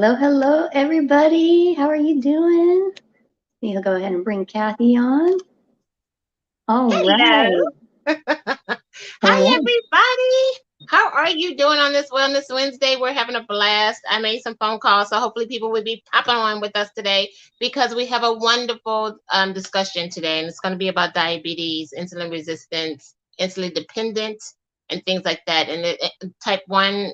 Hello, hello, everybody. How are you doing? You'll go ahead and bring Kathy on. All Hello. right. Hi, Hello. everybody. How are you doing on this Wellness Wednesday? We're having a blast. I made some phone calls, so hopefully people will be popping on with us today because we have a wonderful discussion today, and it's going to be about diabetes, insulin resistance, insulin dependent, and things like that. And type 1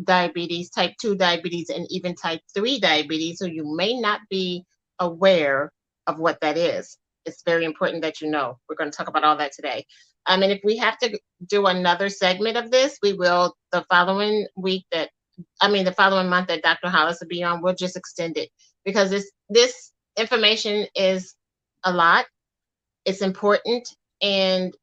diabetes, type 2 diabetes, and even type 3 diabetes. So you may not be aware of what that is. It's very important that you know. We're going to talk about all that today. And if we have to do another segment of this, we will the following week the following month that Dr. Hollis will be on, we'll just extend it because this information is a lot. It's important and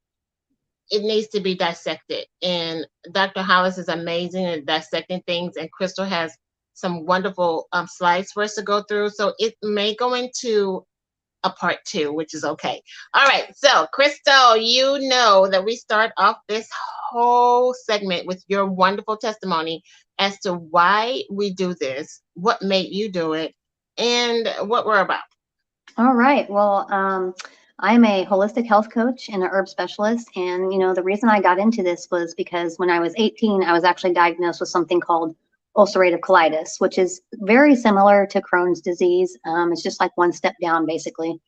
it needs to be dissected. And Dr. Hollis is amazing at dissecting things, and Crystal has some wonderful slides for us to go through. So it may go into a part two, which is okay. All right. So, Crystal, you know that we start off this whole segment with your wonderful testimony as to why we do this, what made you do it, and what we're about. All right. Well, I'm a holistic health coach and a herb specialist. And, the reason I got into this was because when I was 18, I was actually diagnosed with something called ulcerative colitis, which is very similar to Crohn's disease. It's just like one step down, basically.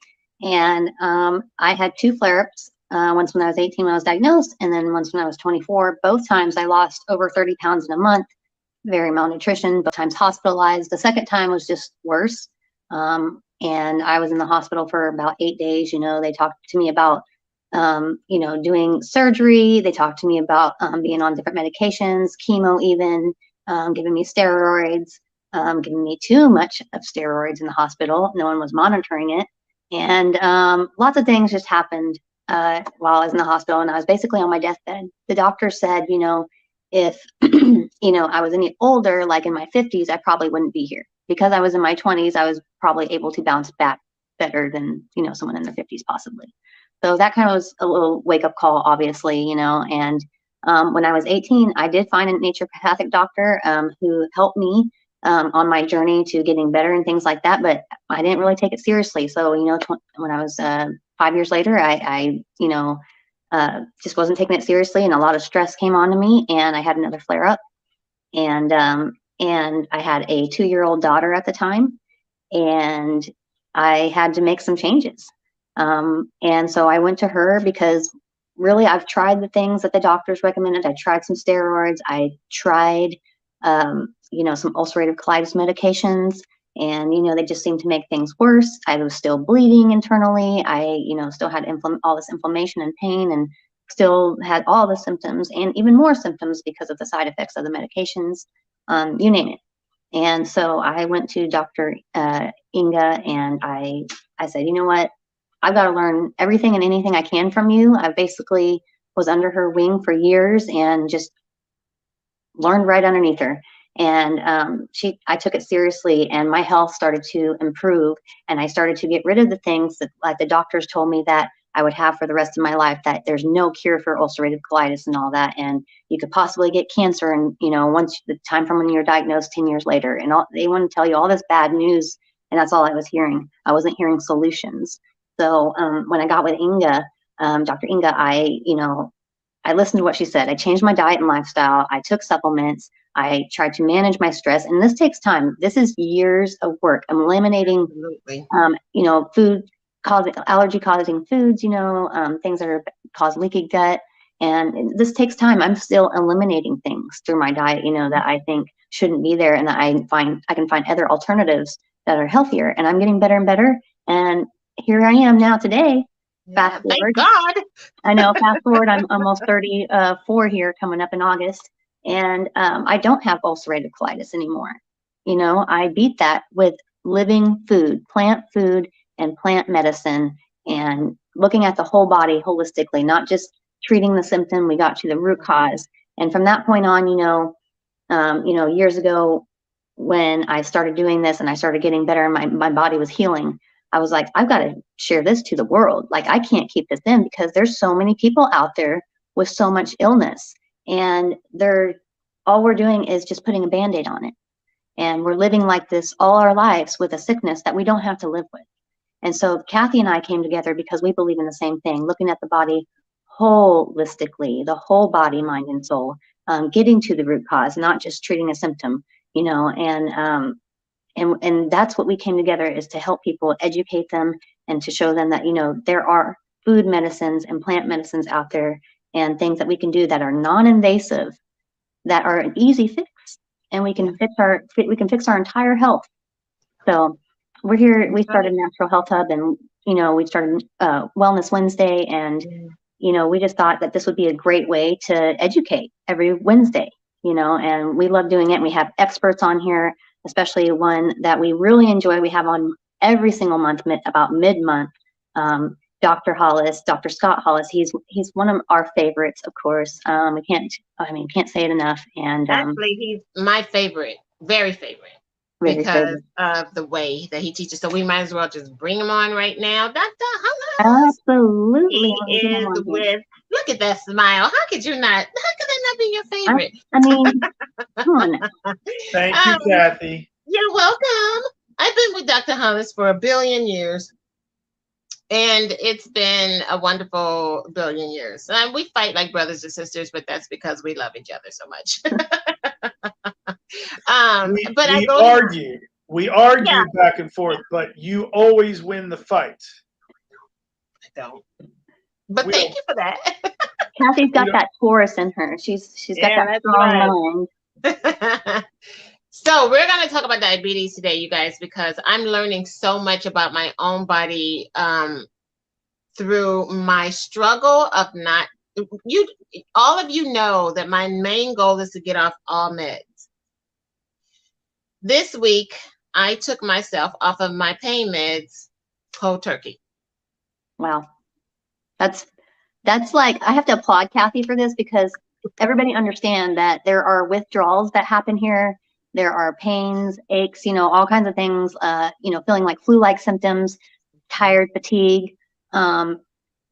And I had two flare-ups, once when I was 18 when I was diagnosed, and then once when I was 24. Both times I lost over 30 pounds in a month, very malnutrition, both times hospitalized. The second time was just worse. And I was in the hospital for about 8 days. They talked to me about, doing surgery. They talked to me about being on different medications, chemo even, giving me steroids, giving me too much of steroids in the hospital. No one was monitoring it. And lots of things just happened while I was in the hospital, and I was basically on my deathbed. The doctor said, if I was any older, like in my 50s, I probably wouldn't be here. Because I was in my 20s, I was probably able to bounce back better than someone in their 50s possibly. So that kind of was a little wake-up call, obviously. And when I was 18, I did find a naturopathic doctor who helped me on my journey to getting better and things like that, but I didn't really take it seriously. So, when I was 5 years later, I just wasn't taking it seriously, and a lot of stress came on to me, and I had another flare up, and I had a 2-year-old daughter at the time, and I had to make some changes. And so I went to her because really I've tried the things that the doctors recommended. I tried some steroids. I tried, some ulcerative colitis medications, and, they just seemed to make things worse. I was still bleeding internally. I, still had all this inflammation and pain, and still had all the symptoms and even more symptoms because of the side effects of the medications, you name it. And so I went to Dr. Inga, and I said, you know what? I've got to learn everything and anything I can from you. I basically was under her wing for years and just learned right underneath her. And I took it seriously, and my health started to improve, and I started to get rid of the things that, like, the doctors told me that I would have for the rest of my life, that there's no cure for ulcerative colitis and all that, and you could possibly get cancer, and once the time from when you're diagnosed 10 years later, and they want to tell you all this bad news, and that's all I was hearing. I wasn't hearing solutions. So when I got with Inga, Dr. Inga, I listened to what she said. I changed my diet and lifestyle. I took supplements. I tried to manage my stress, and this takes time. This is years of work. I'm eliminating, food causing allergy causing foods, things that cause leaky gut, and this takes time. I'm still eliminating things through my diet, that I think shouldn't be there, and that I can find other alternatives that are healthier, and I'm getting better and better. And here I am now today. Yeah, Fast thank forward. God. I know, fast forward, I'm almost 34 here, coming up in August, and I don't have ulcerative colitis anymore. I beat that with living food, plant food, and plant medicine, and looking at the whole body holistically, not just treating the symptom. We got to the root cause, and from that point on, years ago, when I started doing this and I started getting better, and my body was healing, I was like, I've got to share this to the world. Like, I can't keep this in, because there's so many people out there with so much illness, and all we're doing is just putting a Band-Aid on it. And we're living like this all our lives with a sickness that we don't have to live with. And so Kathy and I came together because we believe in the same thing, looking at the body holistically, the whole body, mind, and soul, getting to the root cause, not just treating a symptom, you know, and that's what we came together, is to help people, educate them, and to show them that, you know, there are food medicines and plant medicines out there, and things that we can do that are non-invasive, that are an easy fix, and we can fix our entire health. So we're here. We started Natural Health Hub, and you know, we started Wellness Wednesday, and you know, we just thought that this would be a great way to educate every Wednesday, you know, and we love doing it. We have experts on here, especially one that we really enjoy. We have on every single month, about mid-month, Dr. Hollis, Dr. Scott Hollis. He's one of our favorites, of course. We can't say it enough. And actually, he's my favorite, very favorite. Because of the way that he teaches. So we might as well just bring him on right now. Dr. Hollis. Absolutely. He is with, look at that smile. How could that not be your favorite? I mean, come on. Thank you, Kathy. You're welcome. I've been with Dr. Hollis for 1 billion years. And it's been a wonderful 1 billion years. And we fight like brothers and sisters, but that's because we love each other so much. We argue back and forth, but you always win the fight. I don't. But thank you for that. Kathy's got that Taurus in her. She's got that strong mind. So we're going to talk about diabetes today, you guys, because I'm learning so much about my own body through my struggle of all of you know that my main goal is to get off all meds. This week, I took myself off of my pain meds cold turkey. Wow. That's like, I have to applaud Kathy for this, because everybody understand that there are withdrawals that happen here. There are pains, aches, you know, all kinds of things, you know, feeling like flu-like symptoms, tired, fatigue,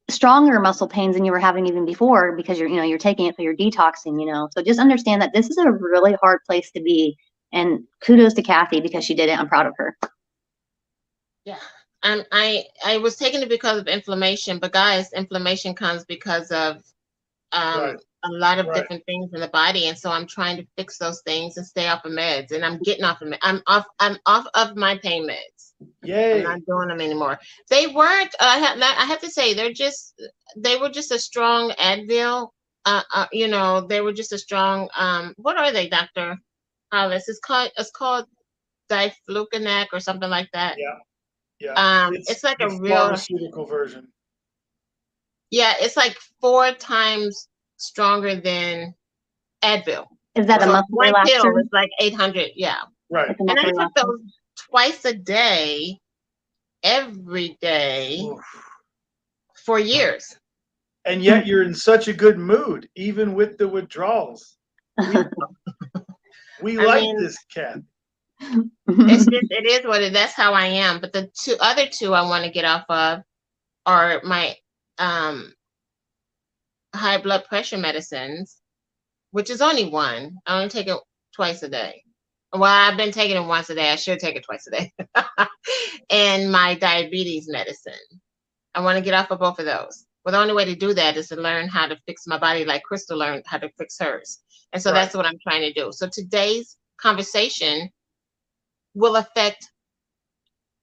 stronger muscle pains than you were having even before, because you're taking it for your detoxing, you know. So just understand that this is a really hard place to be. And kudos to Kathy, because she did it. I'm proud of her. Yeah. I was taking it because of inflammation, but guys, inflammation comes because of a lot of different things in the body. And so I'm trying to fix those things and stay off of meds. And I'm getting off of meds. I'm off of my pain meds. Yay. I'm not doing them anymore. They weren't, I have to say, they were just a strong Advil. You know, they were just a strong, what are they, Dr. Hollis? It's called diflucanac or something like that. Yeah. It's like a real pharmaceutical version. Yeah, it's like 4 times stronger than Advil. Is that a muscle one relaxer? pill is like 800. Yeah. Right. And I took those twice a day, every day, for years. And yet you're in such a good mood, even with the withdrawals. We like this, Kat. It is what it is. That's how I am. But the other two I want to get off of are my high blood pressure medicines, which is only one. I only take it twice a day. Well, I've been taking it once a day. I should take it twice a day. And my diabetes medicine. I want to get off of both of those. Well, the only way to do that is to learn how to fix my body like Crystal learned how to fix hers. And so that's what I'm trying to do. So today's conversation will affect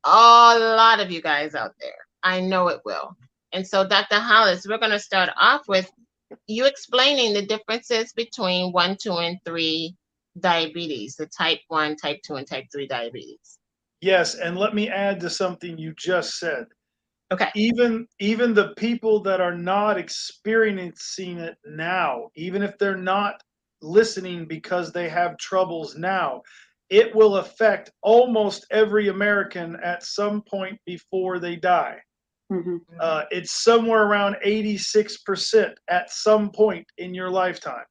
a lot of you guys out there. I know it will. And so, Dr. Hollis, we're going to start off with you explaining the differences between 1, 2, and 3 diabetes, the type 1, type 2, and type 3 diabetes. Yes, and let me add to something you just said. Okay. Even the people that are not experiencing it now, even if they're not listening because they have troubles now, it will affect almost every American at some point before they die. Mm-hmm. It's somewhere around 86% at some point in your lifetime.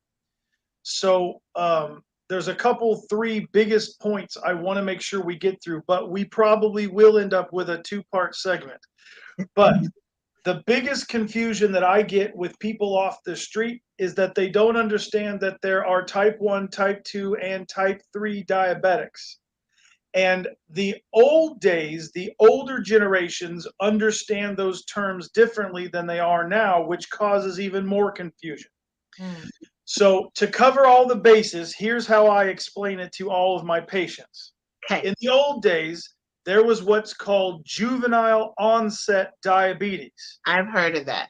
So there's a couple 3 biggest points I want to make sure we get through, but we probably will end up with a 2-part segment. But the biggest confusion that I get with people off the street is that they don't understand that there are type 1, type 2, and type 3 diabetics. And the old days, the older generations understand those terms differently than they are now, which causes even more confusion. So to cover all the bases, here's how I explain it to all of my patients. Okay. In the old days, there was what's called juvenile onset diabetes. I've heard of that.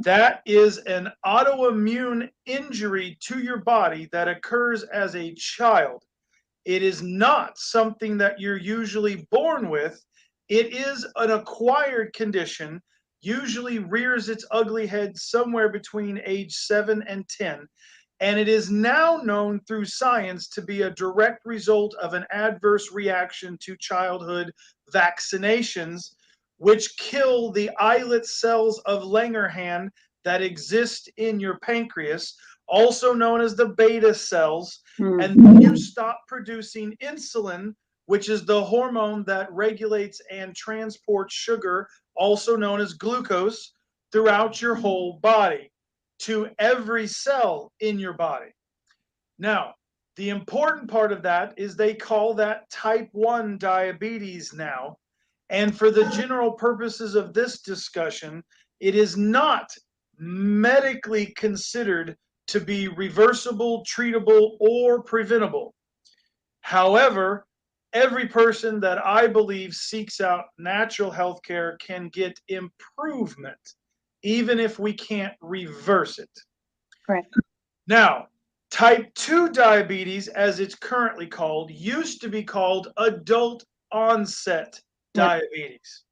That is an autoimmune injury to your body that occurs as a child. It is not something that you're usually born with. It is an acquired condition, usually rears its ugly head somewhere between age 7 and 10. And it is now known through science to be a direct result of an adverse reaction to childhood vaccinations, which kill the islet cells of Langerhans that exist in your pancreas, also known as the beta cells. And then you stop producing insulin, which is the hormone that regulates and transports sugar, also known as glucose, throughout your whole body to every cell in your body. Now, the important part of that is they call that type 1 diabetes now. And for the general purposes of this discussion, it is not medically considered to be reversible, treatable, or preventable. However, every person that I believe seeks out natural health care can get improvement, even if we can't reverse it. Correct. Now, type 2 diabetes, as it's currently called, used to be called adult onset diabetes.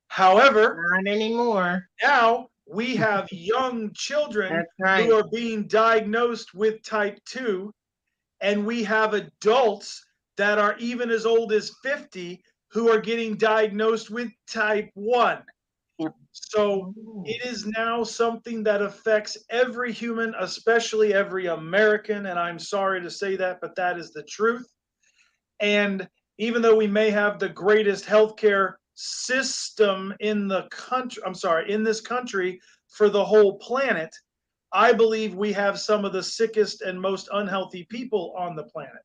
However, not anymore. Now we have young children who are being diagnosed with type 2, and we have adults that are even as old as 50 who are getting diagnosed with type 1. So it is now something that affects every human, especially every American. And I'm sorry to say that, but that is the truth. And even though we may have the greatest healthcare system in the country, in this country for the whole planet, I believe we have some of the sickest and most unhealthy people on the planet.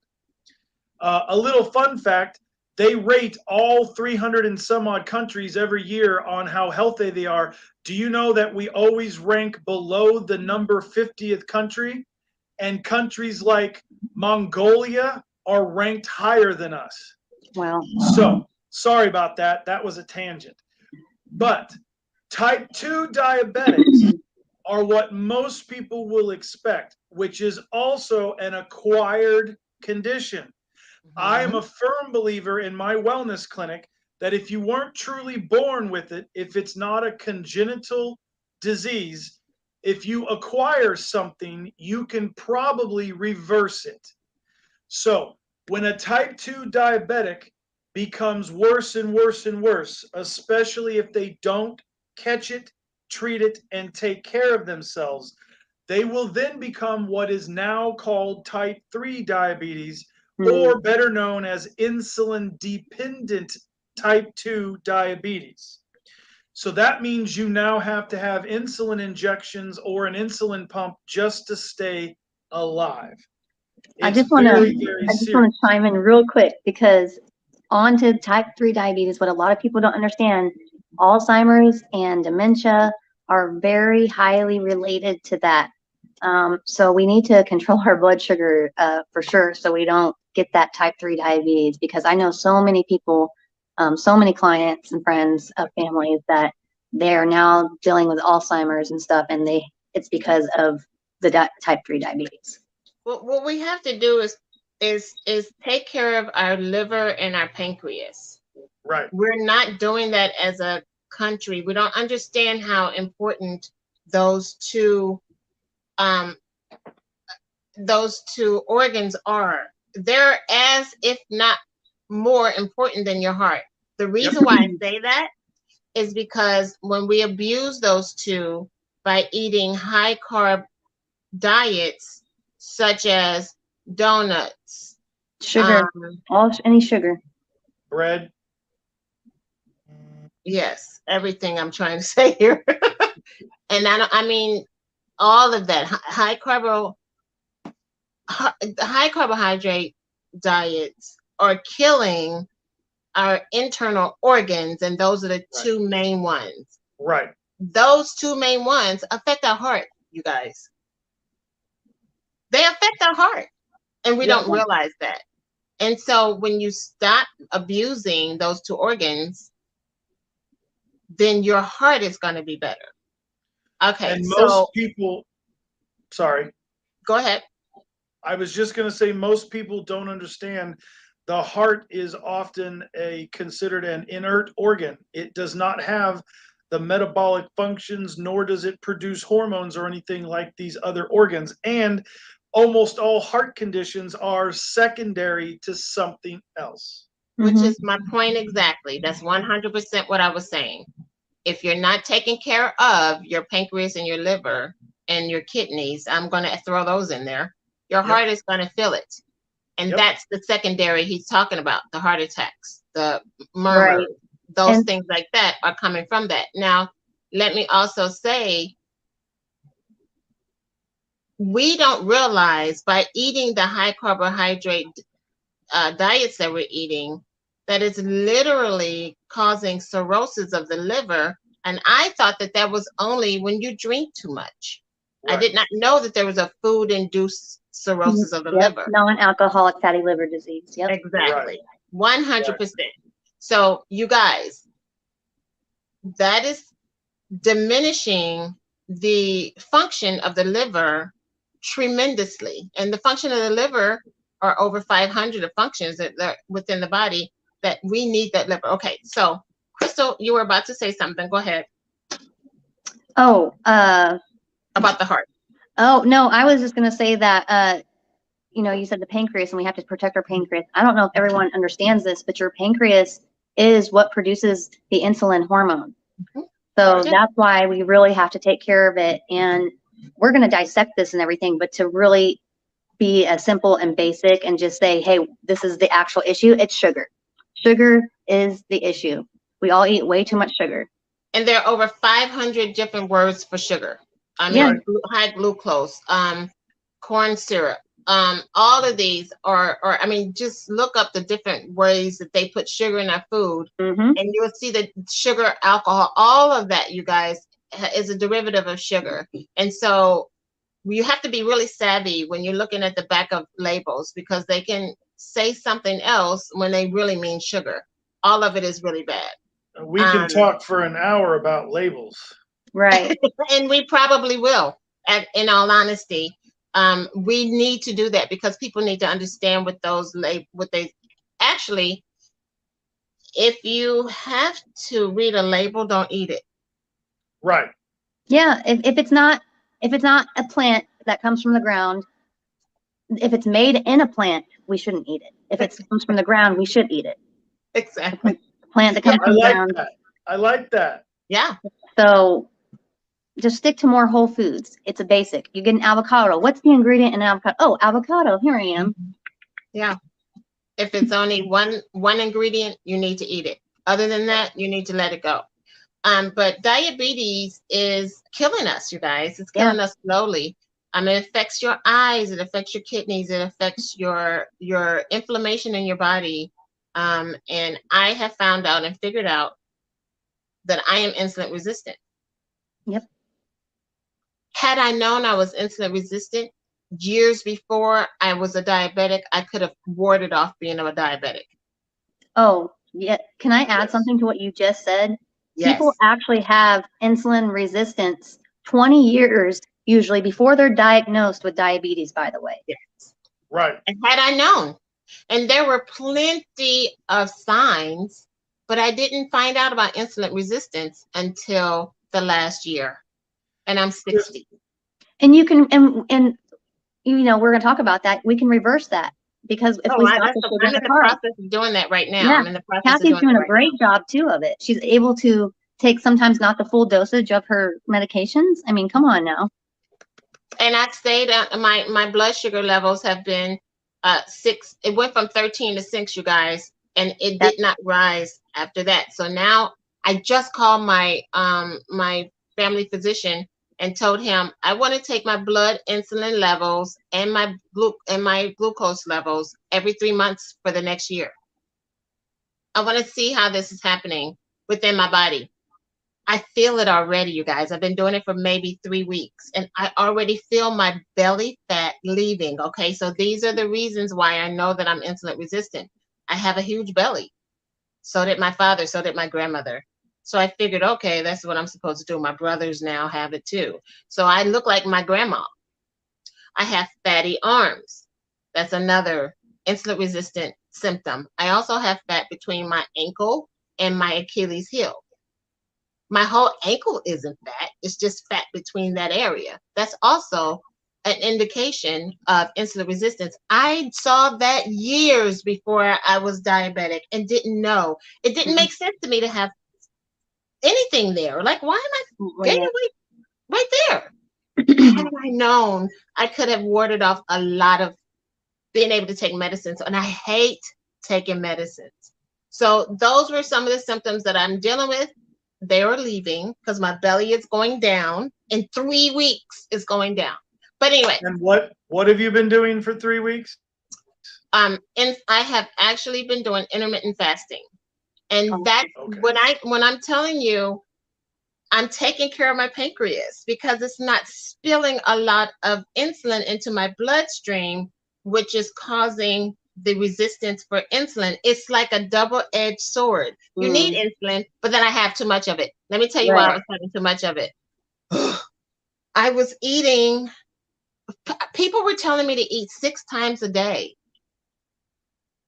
A little fun fact, they rate all 300 and some odd countries every year on how healthy they are. Do you know that we always rank below the number 50th country? And countries like Mongolia are ranked higher than us. Wow. So, sorry about that. That was a tangent. But type 2 diabetics are what most people will expect, which is also an acquired condition. I am a firm believer in my wellness clinic that if you weren't truly born with it, if it's not a congenital disease, if you acquire something, you can probably reverse it. So when a type 2 diabetic becomes worse and worse and worse, especially if they don't catch it, treat it, and take care of themselves, they will then become what is now called type 3 diabetes, or better known as insulin-dependent type 2 diabetes. So that means you now have to have insulin injections or an insulin pump just to stay alive. I just want to chime in real quick, because on to type 3 diabetes, what a lot of people don't understand, Alzheimer's and dementia are very highly related to that. So we need to control our blood sugar for sure, so we don't get that type 3 diabetes, because I know so many people, so many clients and friends of families that they're now dealing with Alzheimer's and stuff, and it's because of the type 3 diabetes. Well, what we have to do is take care of our liver and our pancreas. Right. We're not doing that as a country. We don't understand how important those two organs are. They're as, if not more important than your heart. The reason why I say that is because when we abuse those two by eating high carb diets, such as donuts, sugar, any sugar, bread. Yes, everything I'm trying to say here. And I mean all of that high carbohydrate diets are killing our internal organs, and those are the two main ones. Right. Those two main ones affect our heart, you guys. They affect our heart, and we don't realize that. And so when you stop abusing those two organs, then your heart is going to be better. Okay. And most people, sorry. Go ahead. I was just going to say, most people don't understand the heart is often considered an inert organ. It does not have the metabolic functions, nor does it produce hormones or anything like these other organs. And almost all heart conditions are secondary to something else. Which is my point exactly. That's 100% what I was saying. If you're not taking care of your pancreas and your liver and your kidneys, I'm going to throw those in there, your heart is going to feel it. And that's the secondary he's talking about, the heart attacks, the murmur, those things like that are coming from that. Now, let me also say, we don't realize by eating the high carbohydrate diets that we're eating, that it's literally causing cirrhosis of the liver. And I thought that that was only when you drink too much. I did not know that there was a food-induced cirrhosis of the liver. Non-alcoholic fatty liver disease. Yep. Exactly. 100%. So you guys, that is diminishing the function of the liver tremendously. And the function of the liver are over 500 of functions that are within the body that we need that liver. Okay. So Crystal, you were about to say something. Go ahead. Oh, about the heart. Oh, no, I was just going to say that, you know, you said the pancreas and we have to protect our pancreas. I don't know if everyone understands this, but your pancreas is what produces the insulin hormone. So that's why we really have to take care of it. And we're going to dissect this and everything, but to really be as simple and basic and just say, hey, this is the actual issue. It's sugar. Sugar is the issue. We all eat way too much sugar. And there are over 500 different words for sugar. I mean, high glucose, corn syrup, all of these are, I mean, just look up the different ways that they put sugar in our food, and you'll see that sugar, alcohol, all of that, you guys, is a derivative of sugar. And so you have to be really savvy when you're looking at the back of labels, because they can say something else when they really mean sugar. All of it is really bad. We can talk for an hour about labels. Right. And we probably will, in all honesty. We need to do that because people need to understand what those what they actually, if you have to read a label, don't eat it. Right. Yeah. If it's not a plant that comes from the ground, if it's made in a plant, we shouldn't eat it. If it comes from the ground, we should eat it. Exactly. Plant that comes from the ground. I like that. Yeah. So just stick to more whole foods. It's a basic. You get an avocado. What's the ingredient in an avocado? Oh, avocado. Here I am. Yeah. If it's only one ingredient, you need to eat it. Other than that, you need to let it go. But diabetes is killing us, you guys. It's killing us slowly. It affects your eyes. It affects your kidneys. It affects your inflammation in your body. And I have found out and figured out that I am insulin resistant. Yep. Had I known I was insulin resistant years before I was a diabetic, I could have warded off being a diabetic. Oh, yeah. Can I add something to what you just said? Yes. People actually have insulin resistance 20 years usually before they're diagnosed with diabetes, by the way. Yes. Right. And had I known, and there were plenty of signs, but I didn't find out about insulin resistance until the last year. And I'm 60. And you can, and you know, we're going to talk about that. We can reverse that because if we stop I'm in the process of doing that right now. Yeah. I'm in the process Kathy's doing a right great job too of it. She's able to take sometimes not the full dosage of her medications. I mean, come on now. And I stayed, my blood sugar levels have been 6. It went from 13 to 6, you guys, and it did not rise after that. So now I just called my my family physician and told him I want to take my blood insulin levels and my glucose levels every 3 months for the next year. I want to see how this is happening within my body. I feel it already, you guys. I've been doing it for maybe 3 weeks, and I already feel my belly fat leaving. Okay, so these are the reasons why I know that I'm insulin resistant. I have a huge belly. So did my father, so did my grandmother. So I figured, okay, that's what I'm supposed to do. My brothers now have it too. So I look like my grandma. I have fatty arms. That's another insulin resistant symptom. I also have fat between my ankle and my Achilles heel. My whole ankle isn't fat. It's just fat between that area. That's also an indication of insulin resistance. I saw that years before I was diabetic and didn't know. It didn't make sense to me to have anything there. Like, why am I gaining weight right there? Had I known, I could have warded off a lot of being able to take medicines. And I hate taking medicines. So those were some of the symptoms that I'm dealing with. They are leaving because my belly is going down. In 3 weeks, it's going down. But anyway. And what have you been doing for 3 weeks? And I have actually been doing intermittent fasting. And that's when I'm telling you, I'm taking care of my pancreas because it's not spilling a lot of insulin into my bloodstream, which is causing the resistance for insulin. It's like a double-edged sword. You need insulin, but then I have too much of it. Let me tell you why I was having too much of it. I was eating, people were telling me to eat 6 times a day.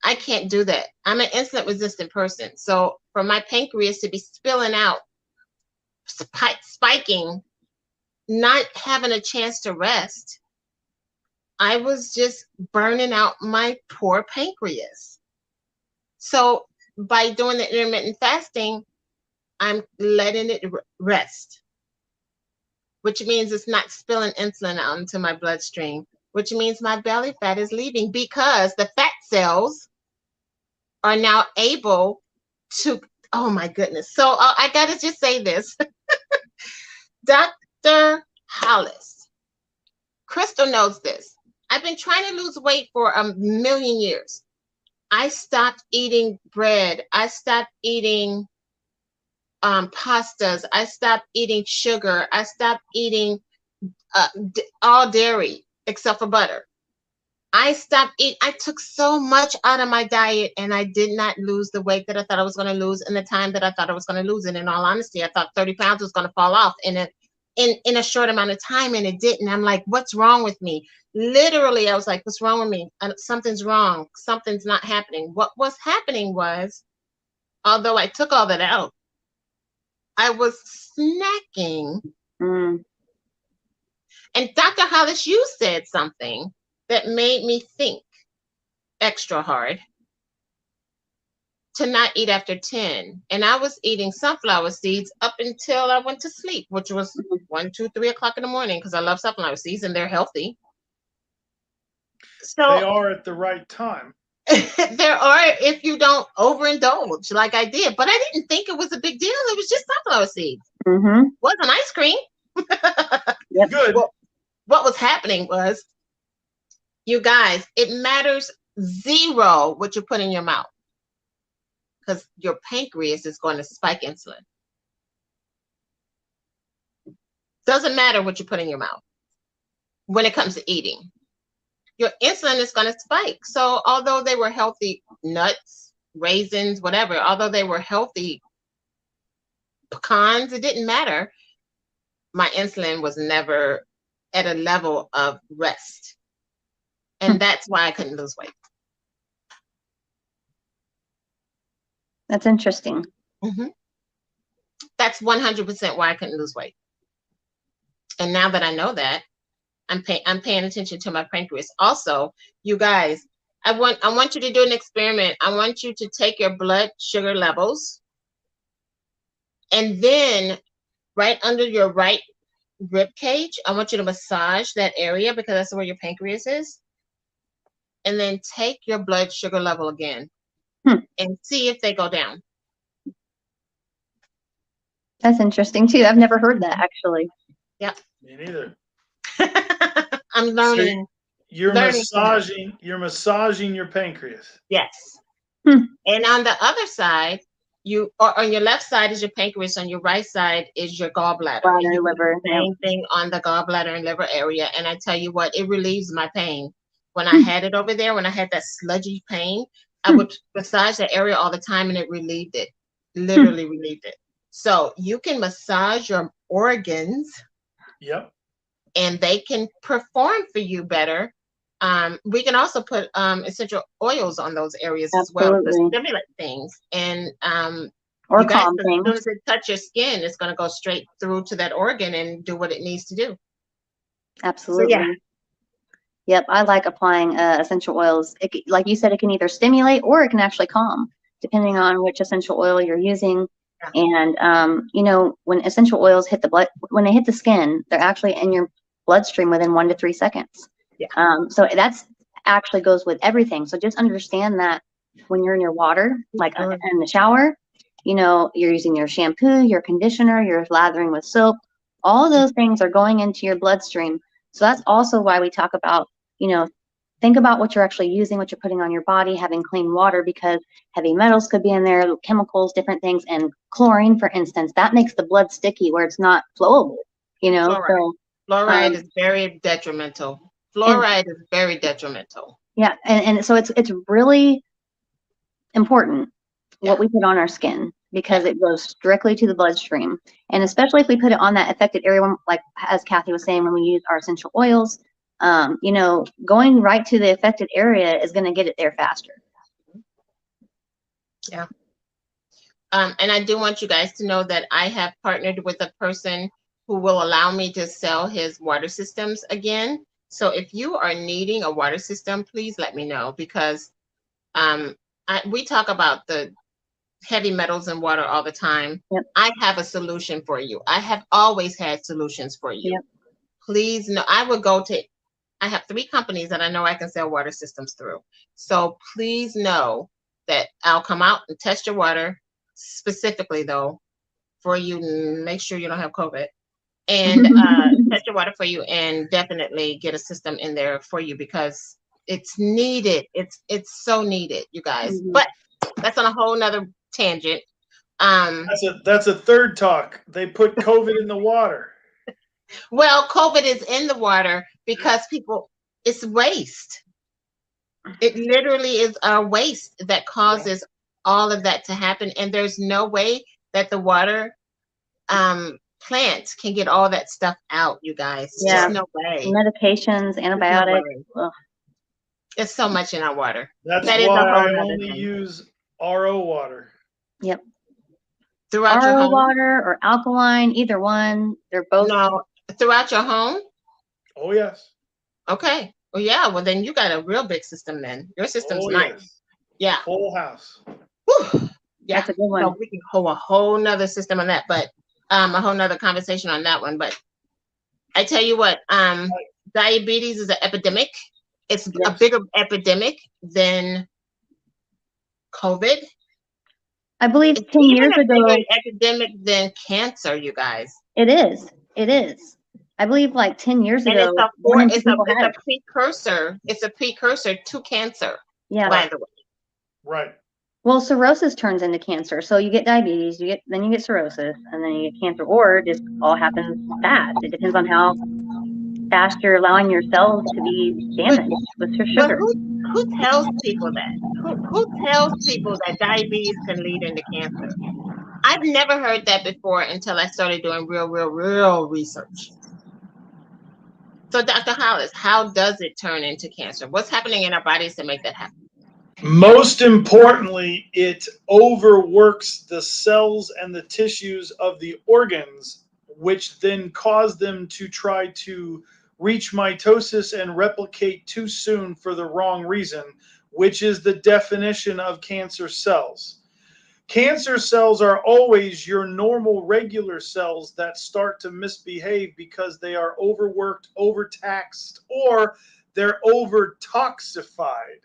I can't do that. I'm an insulin resistant person. So for my pancreas to be spilling out, spiking, not having a chance to rest, I was just burning out my poor pancreas. So by doing the intermittent fasting, I'm letting it rest, which means it's not spilling insulin out into my bloodstream, which means my belly fat is leaving because the fat cells are now able to, oh my goodness. So I got to just say this. Dr. HOLLIS, Crystal knows this. I've been trying to lose weight for a million years. I stopped eating bread. I stopped eating pastas. I stopped eating sugar. I stopped eating all dairy except for butter. I stopped eating. I took so much out of my diet and I did not lose the weight that I thought I was going to lose in the time that I thought I was going to lose. And in all honesty, I thought 30 pounds was going to fall off in a short amount of time, and it didn't. I'm like, what's wrong with me? Literally, I was like, what's wrong with me? Something's wrong. Something's not happening. What was happening was, although I took all that out, I was snacking. And Dr. Hollis, you said something that made me think extra hard to not eat after 10. And I was eating sunflower seeds up until I went to sleep, which was 1, 2, 3 o'clock in the morning, because I love sunflower seeds and they're healthy. So they are at the right time. There are, if you don't overindulge like I did, but I didn't think it was a big deal. It was just sunflower seeds. Wasn't ice cream. Good. Well, what was happening was, you guys, it matters zero what you put in your mouth, because your pancreas is going to spike insulin. Doesn't matter what you put in your mouth when it comes to eating. Your insulin is going to spike. So although they were healthy nuts, raisins, whatever, although they were healthy pecans, it didn't matter. My insulin was never at a level of rest. And that's why I couldn't lose weight. That's interesting. That's 100% why I couldn't lose weight. And now that I know that, I'm paying attention to my pancreas. Also, you guys, I want you to do an experiment. I want you to take your blood sugar levels, and then right under your right rib cage, I want you to massage that area, because that's where your pancreas is. And then take your blood sugar level again and see if they go down. That's interesting too. I've never heard that, actually. Yeah. Me neither. I'm learning. So you're massaging your pancreas. Yes. And on the other side, or on your left side is your pancreas, on your right side is your gallbladder. Bladder, And you liver, do the same thing on the gallbladder and liver area. And I tell you what, it relieves my pain. When I had it over there, when I had that sludgy pain, I would massage that area all the time and it relieved it. Literally relieved it. So you can massage your organs. Yep. And they can perform for you better. We can also put essential oils on those areas as well to stimulate things. And or you guys, calm as things. soon as it touches your skin, it's going to go straight through to that organ and do what it needs to do. Absolutely. So, yeah. Yep, I like applying essential oils. Like you said, it can either stimulate or it can actually calm, depending on which essential oil you're using. Yeah. And you know, when essential oils hit the blood, when they hit the skin, they're actually in your bloodstream within 1 to 3 seconds. Yeah. So that's actually goes with everything. So just understand that when you're in your water, like in the shower, you know, you're using your shampoo, your conditioner, you're lathering with soap. All of those things are going into your bloodstream. So that's also why we talk about, you know, think about what you're actually using, what you're putting on your body, having clean water, because heavy metals could be in there, chemicals, different things, and chlorine, for instance, that makes the blood sticky where it's not flowable, you know. Fluoride. So fluoride is very detrimental. Fluoride is very detrimental. Yeah, and so it's really important what we put on our skin, because it goes directly to the bloodstream. And especially if we put it on that affected area, like as Kathy was saying, when we use our essential oils, you know, going right to the affected area is going to get it there faster. Yeah. And I do want you guys to know that I have partnered with a person who will allow me to sell his water systems again. So if you are needing a water system, please let me know, because we talk about the heavy metals in water all the time. Yep. I have a solution for you. I have always had solutions for you. Yep. Please know, I have 3 companies that I know I can sell water systems through. So please know that I'll come out and test your water, specifically though, for you, make sure you don't have COVID, and test your water for you, and definitely get a system in there for you, because it's needed. It's so needed, you guys. But that's on a whole nother tangent. That's a third talk. They put COVID in the water. Well, COVID is in the water because it's waste. It literally is our waste that causes all of that to happen. And there's no way that the water plants can get all that stuff out, you guys. Just no way. Medications, antibiotics. No, there's so much in our water. That's why I only use RO water. Yep. Throughout your home? water or alkaline, either one. They're both. No, throughout your home? Oh, yes. Okay. Well, yeah. Well, then you got a real big system then. Your system's nice. Yes. Yeah. Whole house. Whew. Yeah. That's a good one. So we can hold a whole nother system on that, but a whole nother conversation on that one. But I tell you what, diabetes is an epidemic. It's a bigger epidemic than COVID. I believe 10 years ago, bigger epidemic than cancer, you guys. It is. It is. I believe like 10 years ago. It's a precursor. It's a precursor to cancer. Yeah. By the way. Right. Well, cirrhosis turns into cancer. So you get diabetes, then you get cirrhosis, and then you get cancer, or it just all happens fast. It depends on how fast you're allowing your cells to be damaged with your sugar. Who tells people that? Who tells people that diabetes can lead into cancer? I've never heard that before until I started doing real research. So, Dr. Hollis, how does it turn into cancer? What's happening in our bodies to make that happen? Most importantly, it overworks the cells and the tissues of the organs, which then cause them to try to reach mitosis and replicate too soon for the wrong reason, which is the definition of cancer cells. Cancer cells are always your normal regular cells that start to misbehave because they are overworked, overtaxed, or they're overtoxified.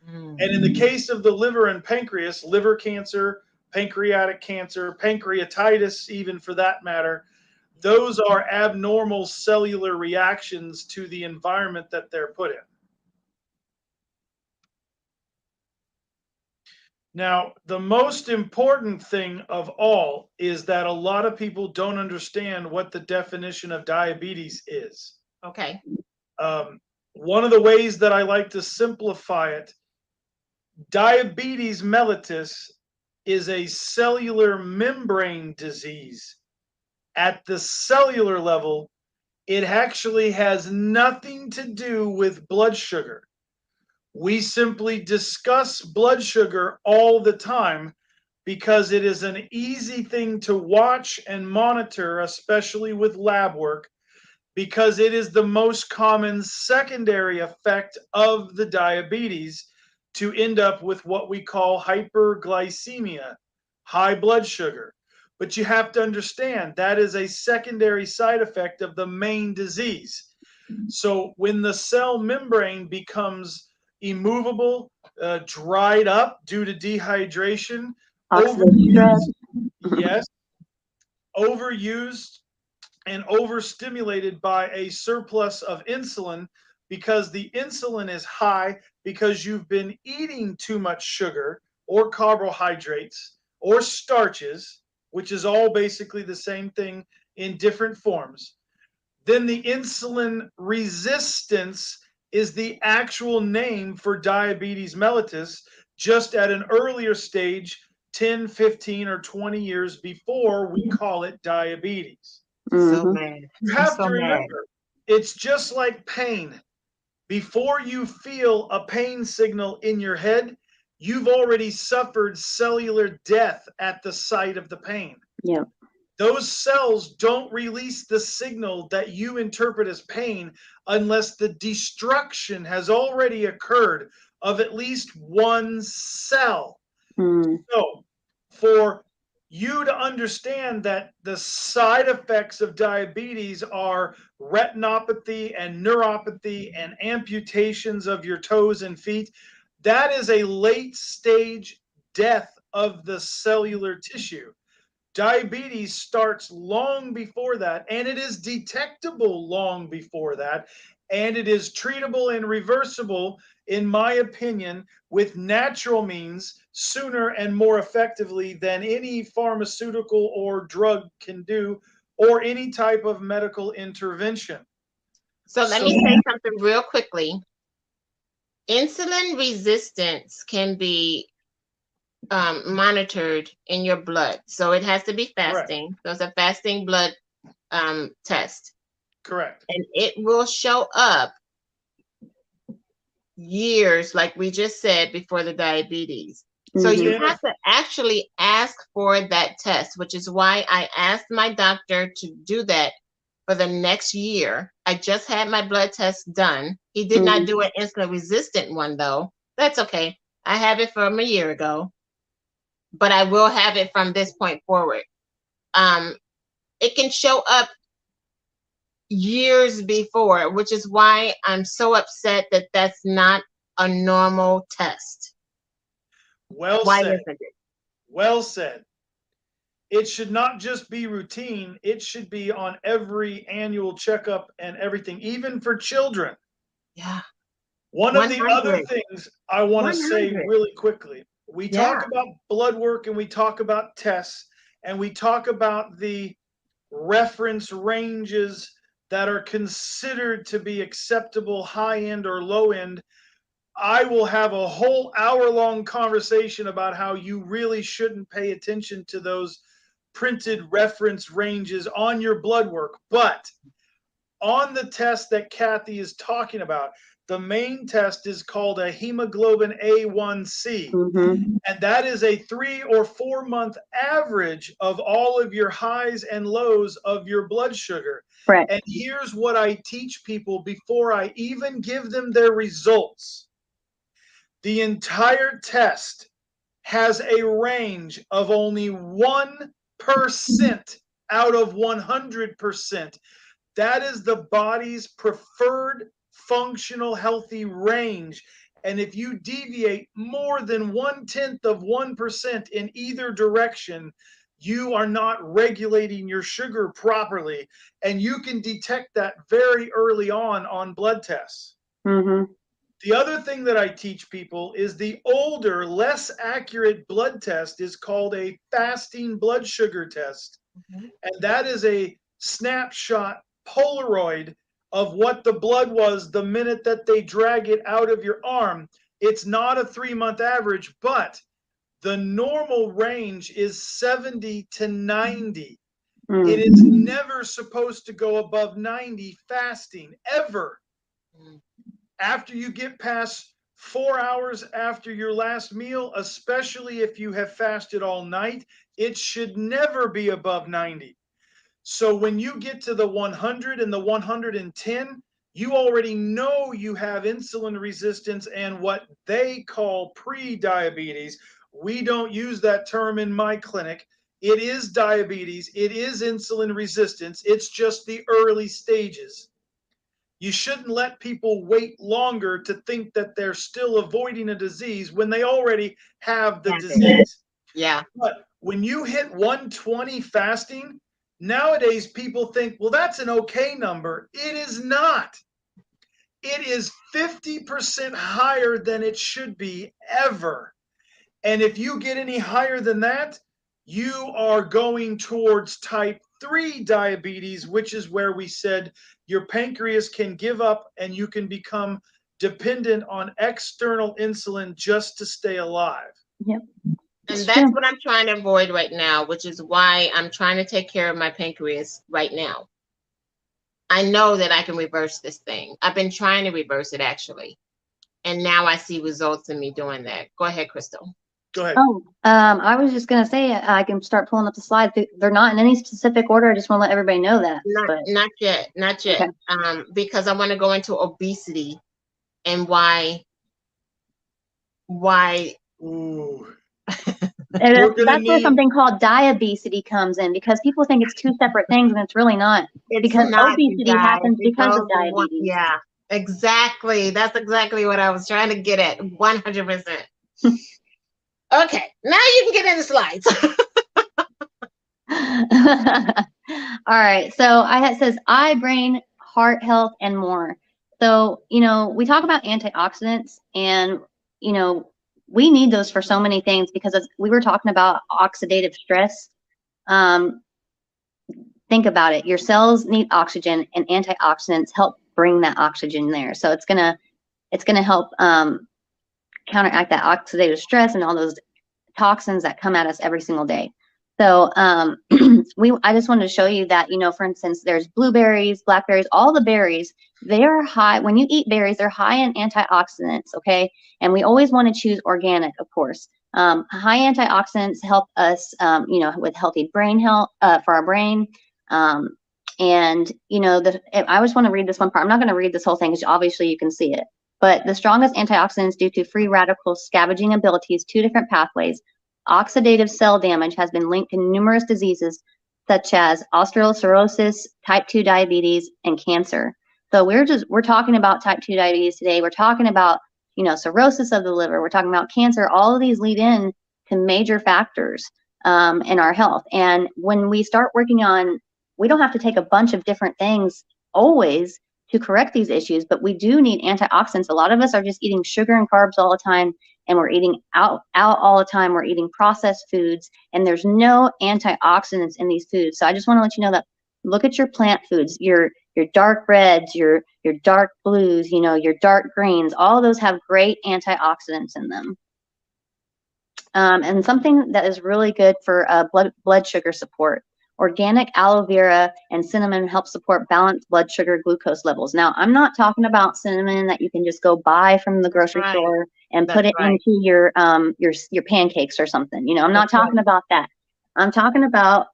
And in the case of the liver and pancreas, liver cancer, pancreatic cancer, pancreatitis, even for that matter, those are abnormal cellular reactions to the environment that they're put in. Now, the most important thing of all is that a lot of people don't understand what the definition of diabetes is. Okay. One of the ways that I like to simplify it, diabetes mellitus is a cellular membrane disease. At the cellular level, it actually has nothing to do with blood sugar. We simply discuss blood sugar all the time because it is an easy thing to watch and monitor, especially with lab work, because it is the most common secondary effect of the diabetes to end up with what we call hyperglycemia, high blood sugar. But you have to understand that is a secondary side effect of the main disease. So when the cell membrane becomes immovable, dried up due to dehydration, Oxidative stress. yes, overused and overstimulated by a surplus of insulin, because the insulin is high because you've been eating too much sugar or carbohydrates or starches, which is all basically the same thing in different forms. Then the insulin resistance is the actual name for diabetes mellitus, just at an earlier stage, 10, 15, or 20 years before we call it diabetes. So Mhm. mad. You I'm have so to mad. remember, it's just like pain. Before you feel a pain signal in your head, you've already suffered cellular death at the site of the pain. Yeah. Those cells don't release the signal that you interpret as pain unless the destruction has already occurred of at least one cell. Mm. So, for you to understand that the side effects of diabetes are retinopathy and neuropathy and amputations of your toes and feet, that is a late stage death of the cellular tissue. Diabetes starts long before that, and it is detectable long before that, and it is treatable and reversible, in my opinion, with natural means sooner and more effectively than any pharmaceutical or drug can do, or any type of medical intervention. So let me say something real quickly. Insulin resistance can be monitored in your blood. So it has to be fasting. So it's a fasting blood test. Correct. And it will show up years, like we just said, before the diabetes. So Mhm. you have to actually ask for that test, which is why I asked my doctor to do that for the next year. I just had my blood test done. He did not do an insulin resistant one, though. That's okay. I have it from a year ago, but I will have it from this point forward. It can show up years before, which is why I'm so upset that that's not a normal test. Well Why said. isn't it? Well said. It should not just be routine. It should be on every annual checkup and everything, even for children. Yeah. One of the 100. other things I want to say 100. really quickly, we talk about blood work and we talk about tests and we talk about the reference ranges that are considered to be acceptable high end or low end. I will have a whole hour-long conversation about how you really shouldn't pay attention to those printed reference ranges on your blood work. But on the test that Kathy is talking about, the main test is called a hemoglobin A1C. And that is a 3 or 4 month average of all of your highs and lows of your blood sugar. Right. And here's what I teach people before I even give them their results. The entire test has a range of only 1% out of 100%. That is the body's preferred functional healthy range. And if you deviate more than 0.1% in either direction, you are not regulating your sugar properly. And you can detect that very early on blood tests. The other thing that I teach people is the older, less accurate blood test is called a fasting blood sugar test. And that is a snapshot Polaroid of what the blood was the minute that they drag it out of your arm. It's not a 3-month average, but the normal range is 70 to 90. It is never supposed to go above 90 fasting, ever. After you get past 4 hours after your last meal, especially if you have fasted all night, it should never be above 90. So when you get to the 100 and the 110, you already know you have insulin resistance and what they call pre-diabetes. We don't use that term in my clinic. It is diabetes. It is insulin resistance. It's just the early stages. You shouldn't let people wait longer to think that they're still avoiding a disease when they already have the disease. Yeah. But when you hit 120 fasting, nowadays people think, well, that's an okay number. It is not. It is 50% higher than it should be ever. And if you get any higher than that, you are going towards type 3 diabetes, which is where we said your pancreas can give up and you can become dependent on external insulin just to stay alive. Yep. And that's what I'm trying to avoid right now, which is why I'm trying to take care of my pancreas right now. I know that I can reverse this thing. I've been trying to reverse it, actually. And now I see results in me doing that. Go ahead, Crystal. Go ahead. Oh, I was just going to say, I can start pulling up the slides. They're not in any specific order. I just want to let everybody know that. Not yet. Okay. Because I want to go into obesity and why. Ooh. That's where something called diabesity comes in, because people think it's two separate things and it's really not. Because obesity happens because of diabetes. Yeah, exactly. That's exactly what I was trying to get at. 100%. Okay, now you can get into slides. All right. So it says eye, brain, heart health, and more. So, we talk about antioxidants, and, we need those for so many things, because as we were talking about oxidative stress. Think about it. Your cells need oxygen, and antioxidants help bring that oxygen there. So it's gonna help counteract that oxidative stress and all those toxins that come at us every single day. So I just wanted to show you that, for instance, there's blueberries, blackberries, all the berries, they're high. When you eat berries, they're high in antioxidants, okay? And we always want to choose organic, of course. High antioxidants help us, with healthy brain health, for our brain. I just want to read this one part. I'm not going to read this whole thing because obviously you can see it. But the strongest antioxidants due to free radical scavenging abilities, 2 different pathways. Oxidative cell damage has been linked to numerous diseases such as osteoporosis, type 2 diabetes, and cancer. So we're talking about type 2 diabetes today. We're talking about, cirrhosis of the liver. We're talking about cancer. All of these lead in to major factors in our health. And when we start working on, we don't have to take a bunch of different things always to correct these issues, but we do need antioxidants. A lot of us are just eating sugar and carbs all the time, and we're eating out all the time. We're eating processed foods, and there's no antioxidants in these foods. So I just want to let you know that look at your plant foods, your dark reds, your dark blues, your dark greens. All of those have great antioxidants in them. And something that is really good for blood sugar support. Organic aloe vera and cinnamon help support balanced blood sugar glucose levels. Now, I'm not talking about cinnamon that you can just go buy from the grocery store and put it into your pancakes or something. I'm not talking about that. I'm talking about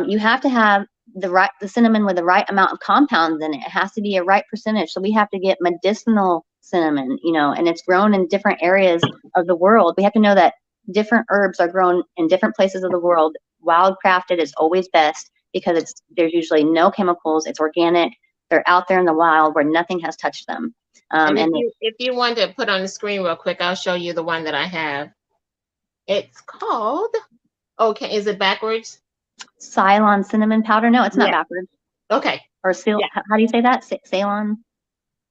you have to have the cinnamon with the right amount of compounds in it. It has to be a right percentage. So we have to get medicinal cinnamon, and it's grown in different areas of the world. We have to know that different herbs are grown in different places of the world. Wild crafted is always best because there's usually no chemicals. It's organic. They're out there in the wild where nothing has touched them. If you want to put on the screen real quick, I'll show you the one that I have. It's called, is it backwards? Ceylon cinnamon powder. No, it's not backwards. Okay. Or how do you say that? Ceylon?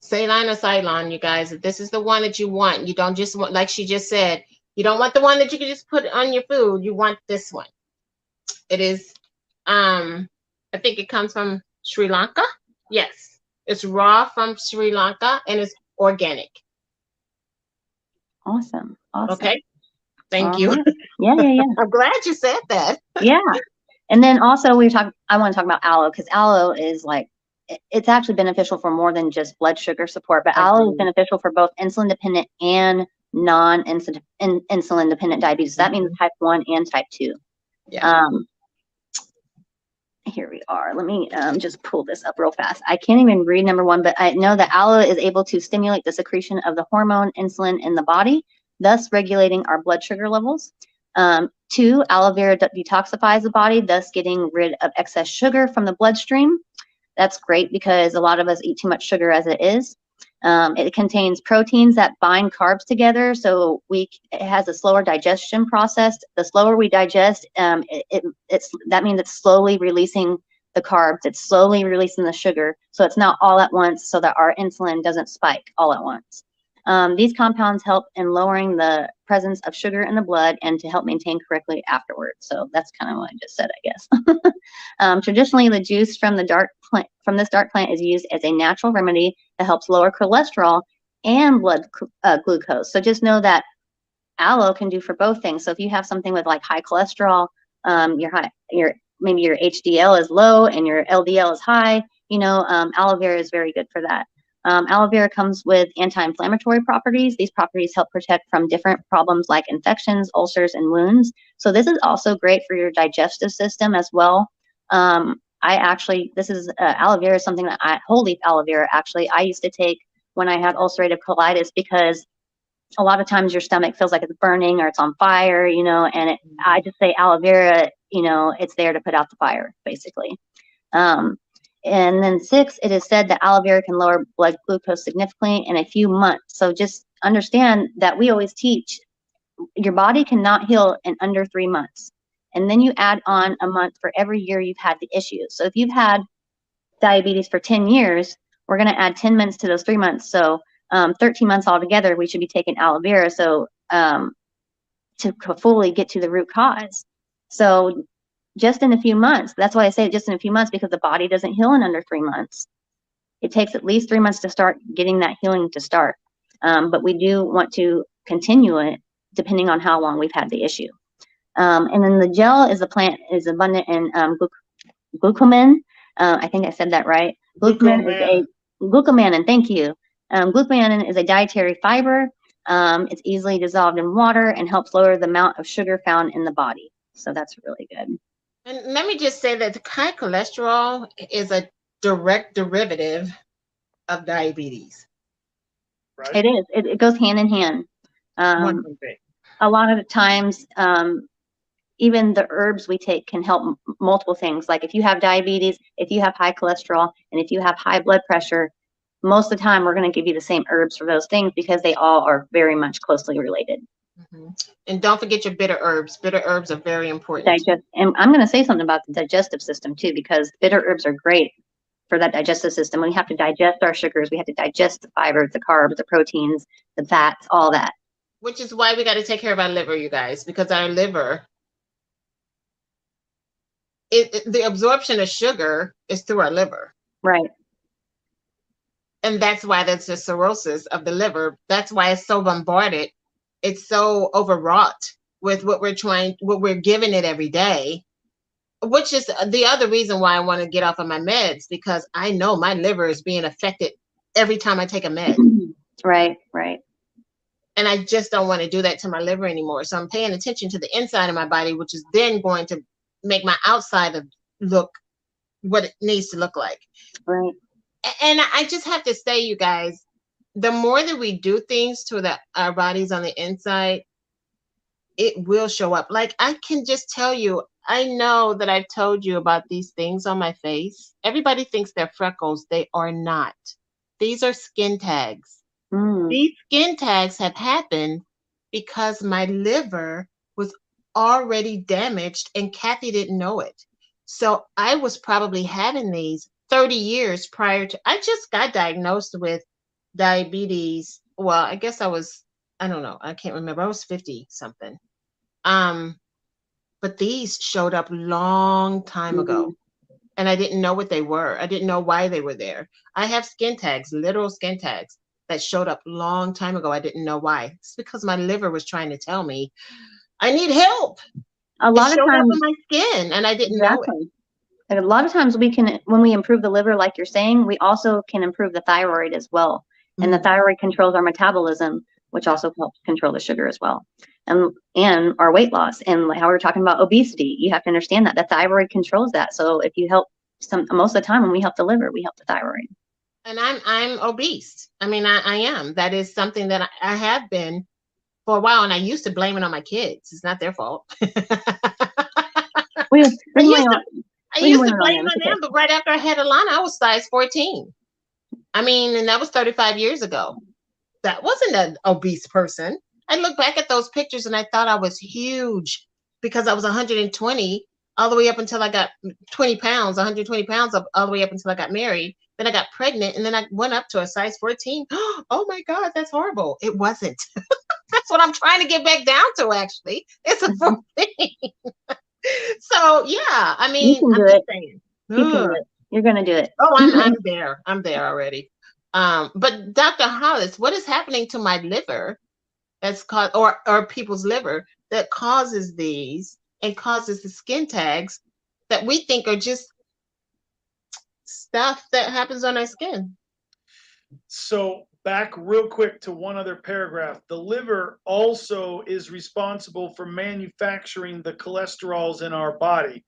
Saline or Cylon, you guys. If this is the one that you want, you don't just want, like she just said, you don't want the one that you can just put on your food. You want this one. It is, I think it comes from Sri Lanka. Yes, it's raw from Sri Lanka and it's organic. Awesome. Awesome. Okay. Thank All you. right. Yeah. I'm glad you said that. Yeah. And then also I want to talk about aloe, because aloe is like, it's actually beneficial for more than just blood sugar support, but aloe is beneficial for both insulin dependent and non-insulin dependent diabetes. So that means type 1 and type 2. Yeah. Here we are. Let me just pull this up real fast. I can't even read number 1, but I know that aloe is able to stimulate the secretion of the hormone insulin in the body, thus regulating our blood sugar levels. 2, aloe vera detoxifies the body, thus getting rid of excess sugar from the bloodstream. That's great because a lot of us eat too much sugar as it is. It contains proteins that bind carbs together, so it has a slower digestion process. The slower we digest, that means it's slowly releasing the carbs. It's slowly releasing the sugar, so it's not all at once, so that our insulin doesn't spike all at once. These compounds help in lowering the presence of sugar in the blood and to help maintain correctly afterwards. So that's kind of what I just said, I guess. Traditionally, the juice from this dark plant is used as a natural remedy that helps lower cholesterol and blood glucose. So just know that aloe can do for both things. So if you have something with like high cholesterol, maybe your HDL is low and your LDL is high, aloe vera is very good for that. Aloe vera comes with anti-inflammatory properties. These properties help protect from different problems like infections, ulcers, and wounds. So this is also great for your digestive system as well. Aloe vera is something that whole leaf aloe vera, actually, I used to take when I had ulcerative colitis, because a lot of times your stomach feels like it's burning or it's on fire, and I just say aloe vera, it's there to put out the fire, basically. And then 6, it is said that aloe vera can lower blood glucose significantly in a few months. So just understand that we always teach your body cannot heal in under 3 months. And then you add on a month for every year you've had the issue. So if you've had diabetes for 10 years, we're going to add 10 months to those 3 months. So 13 months altogether, we should be taking aloe vera. So to fully get to the root cause. So just in a few months, that's why I say just in a few months, because the body doesn't heal in under 3 months. It takes at least 3 months to start getting that healing to start. But we do want to continue it depending on how long we've had the issue. And then the gel is is abundant in glucosamine. I think I said that right. Glucomannan, thank you. Glucomannan is a dietary fiber. It's easily dissolved in water and helps lower the amount of sugar found in the body. So that's really good. And let me just say that the high cholesterol is a direct derivative of diabetes. Right. It is. It goes hand in hand. A lot of the times, even the herbs we take can help multiple things. Like if you have diabetes, if you have high cholesterol, and if you have high blood pressure, most of the time we're going to give you the same herbs for those things because they all are very much closely related. Mm-hmm. And don't forget your bitter herbs. Bitter herbs are very important. And I'm going to say something about the digestive system too, because bitter herbs are great for that digestive system. We have to digest our sugars. We have to digest the fibers, the carbs, the proteins, the fats, all that. Which is why we got to take care of our liver, you guys, because our liver, the absorption of sugar is through our liver. Right. And that's why there's the cirrhosis of the liver. That's why it's so bombarded. It's so overwrought with what we're giving it every day, which is the other reason why I want to get off of my meds, because I know my liver is being affected every time I take a med. Right. And I just don't want to do that to my liver anymore. So I'm paying attention to the inside of my body, which is then going to make my outside look what it needs to look like. Right. And I just have to say, you guys, the more that we do things to our bodies on the inside, it will show up. Like, I can just tell you, I know that I've told you about these things on my face. Everybody thinks they're freckles. They are not. These are skin tags. These skin tags have happened because my liver was already damaged and Kathy didn't know it. So I was probably having these 30 years prior to, I just got diagnosed with diabetes. Well, I guess I don't know. I can't remember. I was 50 something. But these showed up long time ago. And I didn't know what they were. I didn't know why they were there. I have skin tags, literal skin tags that showed up long time ago. I didn't know why. It's because my liver was trying to tell me I need help. A lot of showed up times, on my skin, and I didn't know it. exactly. A lot of times we can, when we improve the liver, like you're saying, we also can improve the thyroid as well. And the thyroid controls our metabolism, which also helps control the sugar as well. And our weight loss, and like how we were talking about obesity, you have to understand that the thyroid controls that. So if you help most of the time when we help the liver, we help the thyroid. And I'm obese. I mean, I am. That is something that I have been for a while, and I used to blame it on my kids. It's not their fault. I used to blame it on them, but right after I had Alana, I was size 14. I mean, and that was 35 years ago. That wasn't an obese person. I look back at those pictures and I thought I was huge because I was 120 all the way up until I got 20 pounds, 120 pounds all the way up until I got married. Then I got pregnant and then I went up to a size 14. Oh my God, that's horrible. It wasn't. That's what I'm trying to get back down to, actually. It's a full thing. So, yeah, I mean, you can do it. You can do it. You're going to do it. Oh, I'm there. I'm there already. But Dr. Hollis, what is happening to my liver that's caused, or people's liver that causes these and causes the skin tags that we think are just stuff that happens on our skin? So back real quick to one other paragraph. The liver also is responsible for manufacturing the cholesterols in our body.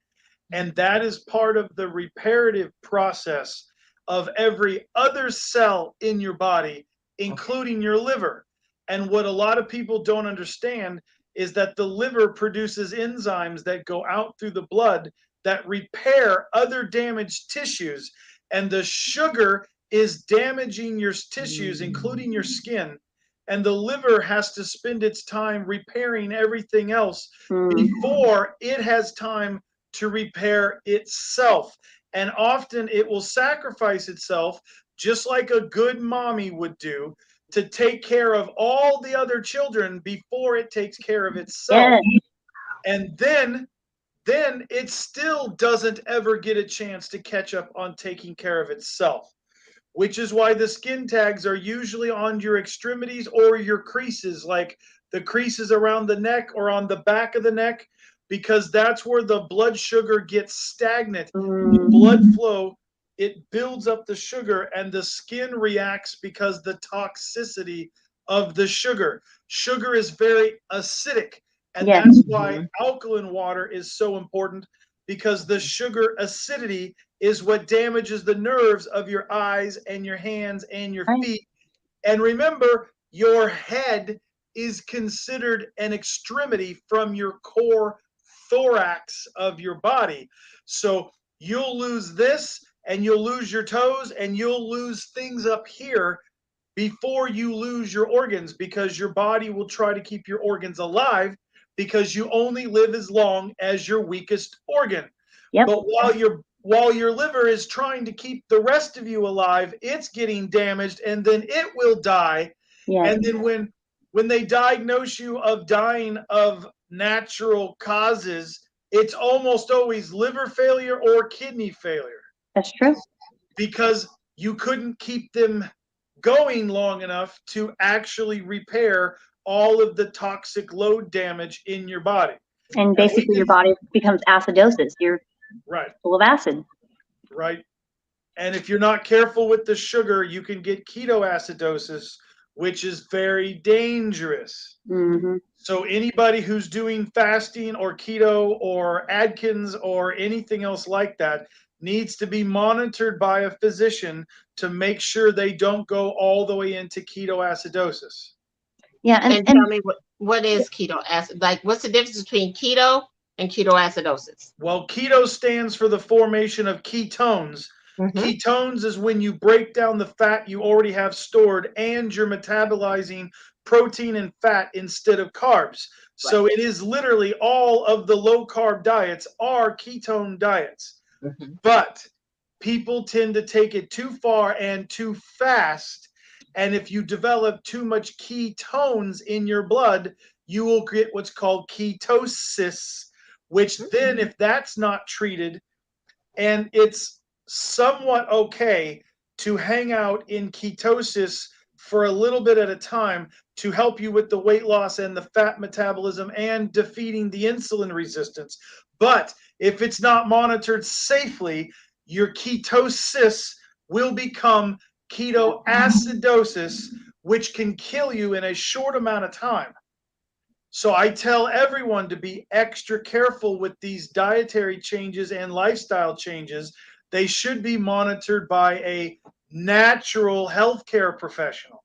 And that is part of the reparative process of every other cell in your body, including your liver. And what a lot of people don't understand is that the liver produces enzymes that go out through the blood that repair other damaged tissues. And the sugar is damaging your tissues, including your skin. And the liver has to spend its time repairing everything else before it has time to repair itself. And often it will sacrifice itself, just like a good mommy would do, to take care of all the other children before it takes care of itself. And then it still doesn't ever get a chance to catch up on taking care of itself, which is why the skin tags are usually on your extremities or your creases, like the creases around the neck or on the back of the neck, because that's where the blood sugar gets stagnant. The blood flow, it builds up the sugar, and the skin reacts because the toxicity of the sugar. Sugar is very acidic, and that's why alkaline water is so important, because the sugar acidity is what damages the nerves of your eyes and your hands and your feet. And remember, your head is considered an extremity from your core thorax of your body. So you'll lose this, and you'll lose your toes, and you'll lose things up here before you lose your organs, because your body will try to keep your organs alive, because you only live as long as your weakest organ. But while your liver is trying to keep the rest of you alive, it's getting damaged, and then it will die. And then when they diagnose you of dying of natural causes, it's almost always liver failure or kidney failure. That's true. Because you couldn't keep them going long enough to actually repair all of the toxic load damage in your body. And basically your body becomes acidosis. You're full of acid. Right. And if you're not careful with the sugar, you can get ketoacidosis, which is very dangerous. So anybody who's doing fasting or keto or Atkins or anything else like that needs to be monitored by a physician to make sure they don't go all the way into ketoacidosis. And tell me what is ketoacid? Like, what's the difference between keto and ketoacidosis? Well, keto stands for the formation of ketones. Ketones is when you break down the fat you already have stored and you're metabolizing protein and fat instead of carbs. So it is literally all of the low carb diets are ketone diets. But people tend to take it too far and too fast, And if you develop too much ketones in your blood, you will get what's called ketosis, which then, if that's not treated, and it's somewhat okay to hang out in ketosis for a little bit at a time to help you with the weight loss and the fat metabolism and defeating the insulin resistance. But if it's not monitored safely, your ketosis will become ketoacidosis, which can kill you in a short amount of time. So I tell everyone to be extra careful with these dietary changes and lifestyle changes. They should be monitored by a natural healthcare professional.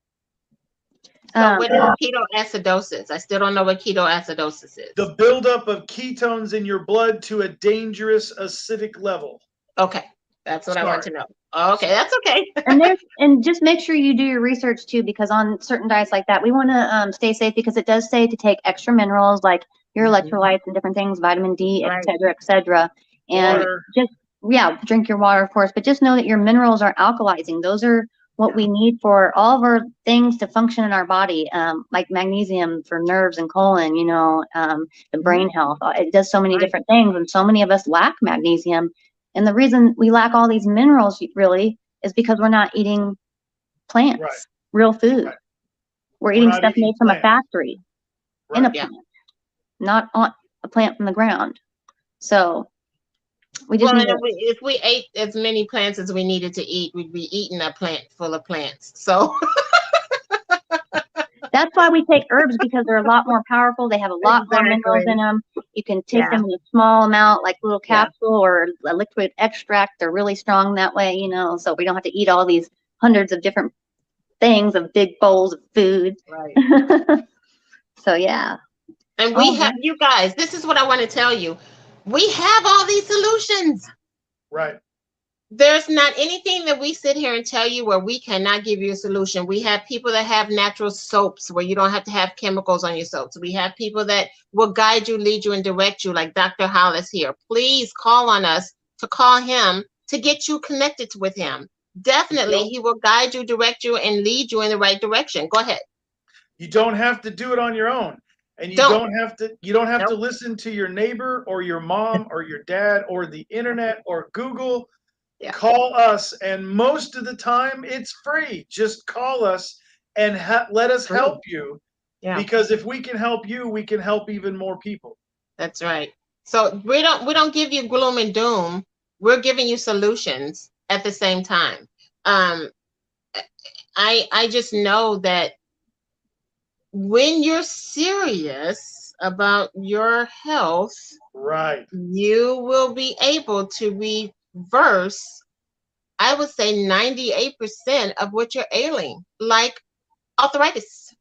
So what is ketoacidosis? I still don't know what ketoacidosis is. The buildup of ketones in your blood to a dangerous acidic level. Okay, that's what I want to know. Okay, that's okay. and just make sure you do your research too, because on certain diets like that, we want to stay safe, because it does say to take extra minerals like your electrolytes and different things, vitamin D, Right. et cetera. And Water. just, drink your water, of course, but just know that your minerals are alkalizing. Those are what we need for all of our things to function in our body, like magnesium for nerves and colon, the brain health. It does so many different things, and so many of us lack magnesium. And the reason we lack all these minerals really is because we're not eating plants, real food. Right. We're eating stuff made from a factory in a Right. plant, not on a plant from the ground. So we just need if we ate as many plants as we needed to eat, we'd be eating a plant full of plants. So that's why we take herbs, because they're a lot more powerful. They have a lot more minerals in them. You can take them in a small amount, like little capsule or a liquid extract. They're really strong that way, so we don't have to eat all these hundreds of different things of big bowls of food. Right. So yeah. And we have, you guys, this is what I want to tell you. We have all these solutions. Right. There's not anything that we sit here and tell you where we cannot give you a solution. We have people that have natural soaps where you don't have to have chemicals on your soaps. We have people that will guide you, lead you, and direct you, like Dr. Hollis here. Please call on us to call him to get you connected with him. Definitely, he will guide you, direct you, and lead you in the right direction. Go ahead. You don't have to do it on your own. And you don't have to listen to your neighbor or your mom or your dad or the internet or Google. Call us, and most of the time it's free. Just call us and let us help you. Because if we can help you, we can help even more people. That's right. So we don't give you gloom and doom. We're giving you solutions at the same time. I just know that when you're serious about your health, you will be able to reverse, I would say 98% of what you're ailing, like arthritis.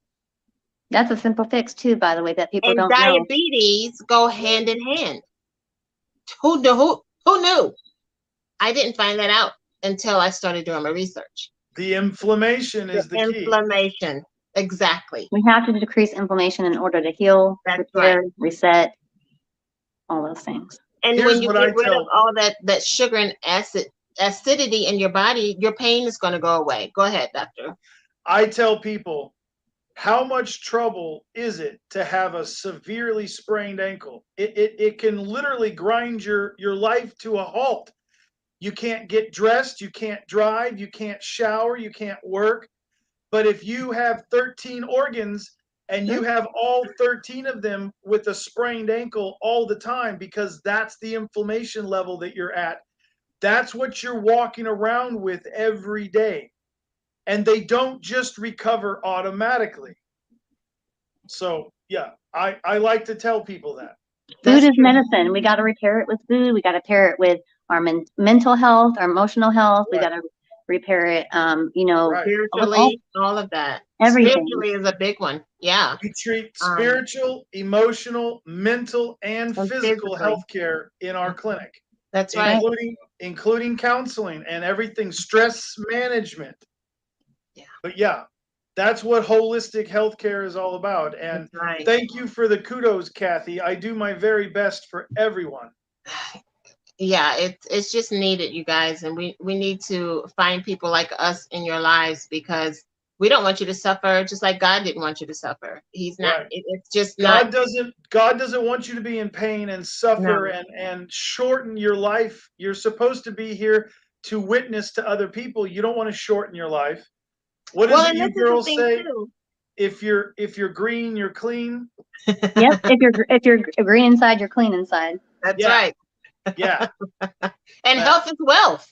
That's a simple fix too, by the way, that people don't know. And diabetes go hand in hand. Who knew? I didn't find that out until I started doing my research. The inflammation is the key. Inflammation. Exactly. We have to decrease inflammation in order to heal, repair, reset, all those things. And when you get rid of all that sugar and acidity in your body, your pain is going to go away. Go ahead, doctor. I tell people, how much trouble is it to have a severely sprained ankle? It can literally grind your life to a halt. You can't get dressed, you can't drive, you can't shower, you can't work. But if you have 13 organs and you have all 13 of them with a sprained ankle all the time, because that's the inflammation level that you're at, that's what you're walking around with every day. And they don't just recover automatically. So, yeah, I like to tell people that. Food is medicine. We got to repair it with food. We got to repair it with our mental health, our emotional health. We got to repair it, spiritually, all of that. Everything. Spiritually is a big one. Yeah. We treat spiritual, emotional, mental, and physical health care in our clinic. That's right. Including counseling and everything, stress management. Yeah. But yeah, that's what holistic healthcare is all about. And thank you for the kudos, Kathy. I do my very best for everyone. Yeah, it's just needed, you guys. And we need to find people like us in your lives, because We don't want you to suffer, just like God didn't want you to suffer. He's not. Right. It's just God not. God doesn't want you to be in pain and suffer and shorten your life. You're supposed to be here to witness to other people. You don't want to shorten your life. What is it you girls say? Too. If you're green, you're clean. Yep. If you're green inside, you're clean inside. That's right. Yeah. And health is wealth.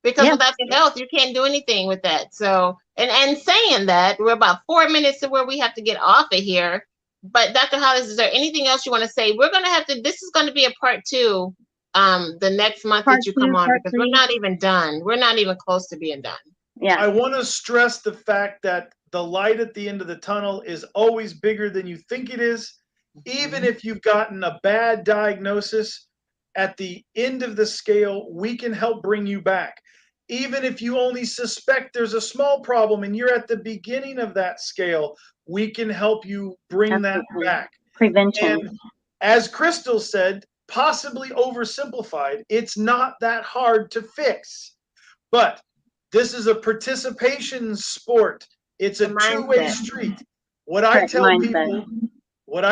Because Yeah. without your health, you can't do anything with that. So, and saying that, we're about 4 minutes to where we have to get off of here. But Dr. Hollis, is there anything else you want to say? We're going to have to, this is going to be a part 2 the next month that you come on, because we're not even done. We're not even close to being done. Yeah. I want to stress the fact that the light at the end of the tunnel is always bigger than you think it is. Even if you've gotten a bad diagnosis, at the end of the scale, we can help bring you back. Even if you only suspect there's a small problem and you're at the beginning of that scale, we can help you bring that back. Prevention. And as Crystal said, possibly oversimplified, it's not that hard to fix. But this is a participation sport. It's a two-way street. What I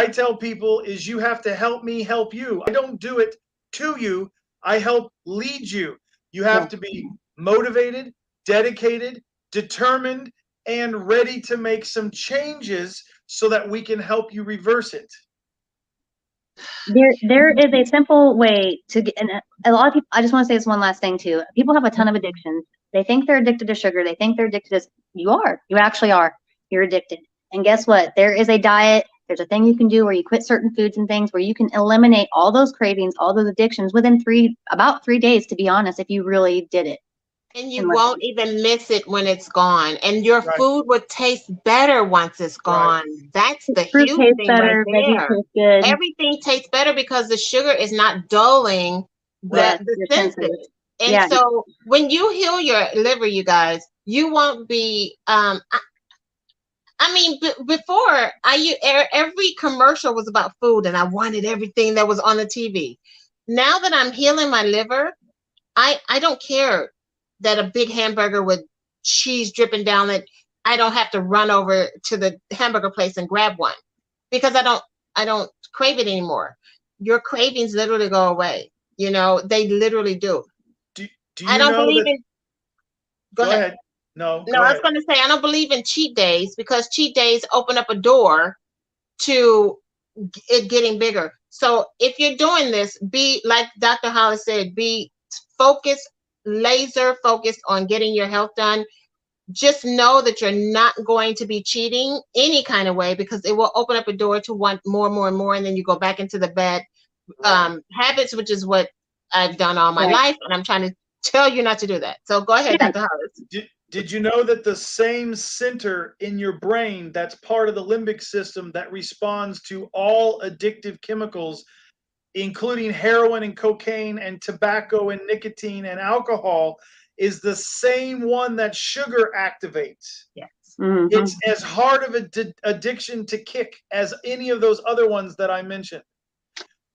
tell people is you have to help me help you. I don't do it to you. I help lead you. You have to be motivated, dedicated, determined, and ready to make some changes so that we can help you reverse it. There is a simple way to get, and a lot of people, I just want to say this one last thing too. People have a ton of addictions. They think they're addicted to sugar. They think they're addicted to, you actually are. You're addicted. And guess what? There is a diet. There's a thing you can do where you quit certain foods and things where you can eliminate all those cravings, all those addictions within about 3 days, to be honest, if you really did it. And you won't even miss it when it's gone. And your food would taste better once it's gone. That's the huge thing right there. Everything tastes better because the sugar is not dulling the senses. And so when you heal your liver, you guys, you won't be, before every commercial was about food and I wanted everything that was on the TV. Now that I'm healing my liver, I don't care that a big hamburger with cheese dripping down it, I don't have to run over to the hamburger place and grab one because I don't crave it anymore. Your cravings literally go away. You know, they literally do. Do you I don't believe in. Go ahead. No, I was going to say, I don't believe in cheat days because cheat days open up a door to it getting bigger. So if you're doing this, be like Dr. Hollis said, be focused, laser focused on getting your health done. Just know that you're not going to be cheating any kind of way because it will open up a door to want more and more and more. And then you go back into the bad habits, which is what I've done all my life. And I'm trying to tell you not to do that. So go ahead, Dr. Hollis. Did you know that the same center in your brain that's part of the limbic system that responds to all addictive chemicals, including heroin and cocaine and tobacco and nicotine and alcohol, is the same one that sugar activates? Yes. Mm-hmm. It's as hard of an addiction to kick as any of those other ones that I mentioned.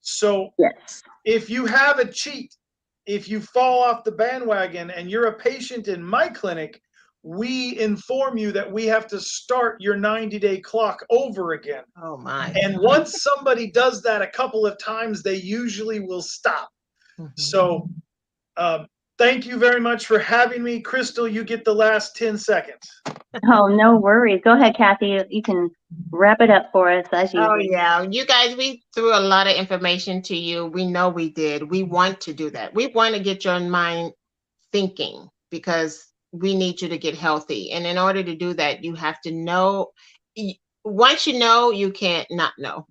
So if you have a cheat, if you fall off the bandwagon and you're a patient in my clinic, we inform you that we have to start your 90-day clock over again. Oh my. And once somebody does that a couple of times, they usually will stop. So thank you very much for having me. Crystal, you get the last 10 seconds. Oh, no worries. Go ahead, Kathy. You can wrap it up for us as usual. Oh, yeah. You guys, we threw a lot of information to you. We know we did. We want to do that. We want to get your mind thinking because we need you to get healthy. And in order to do that, you have to know. Once you know, you can't not know.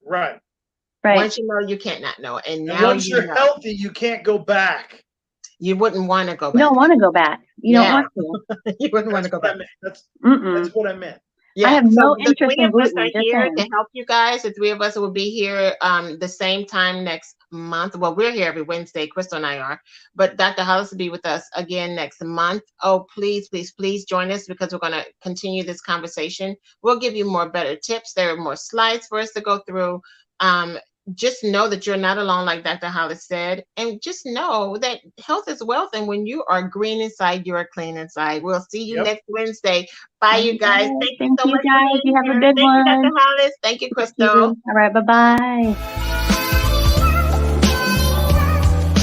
Right. Once you know, you can't not know. And now once you're healthy, you can't go back. You wouldn't want to go back. You don't want to go back. You don't want to. You wouldn't want to go back. That's what I meant. Yeah. I have no interest in gluten. The 3 of us are here to help you guys. The 3 of us will be here the same time next month. Well, we're here every Wednesday. Crystal and I are. But Dr. Hollis will be with us again next month. Oh, please, please, please join us because we're going to continue this conversation. We'll give you more better tips. There are more slides for us to go through. just know that you're not alone, like Dr. Hollis said, and just know that health is wealth. And when you are green inside, you are clean inside. We'll see you next Wednesday. Bye, you guys. Thank you so much. Thank you, guys. You have a good Thank you, one. Dr. Hollis. Thank you, Crystal. All right. Bye-bye.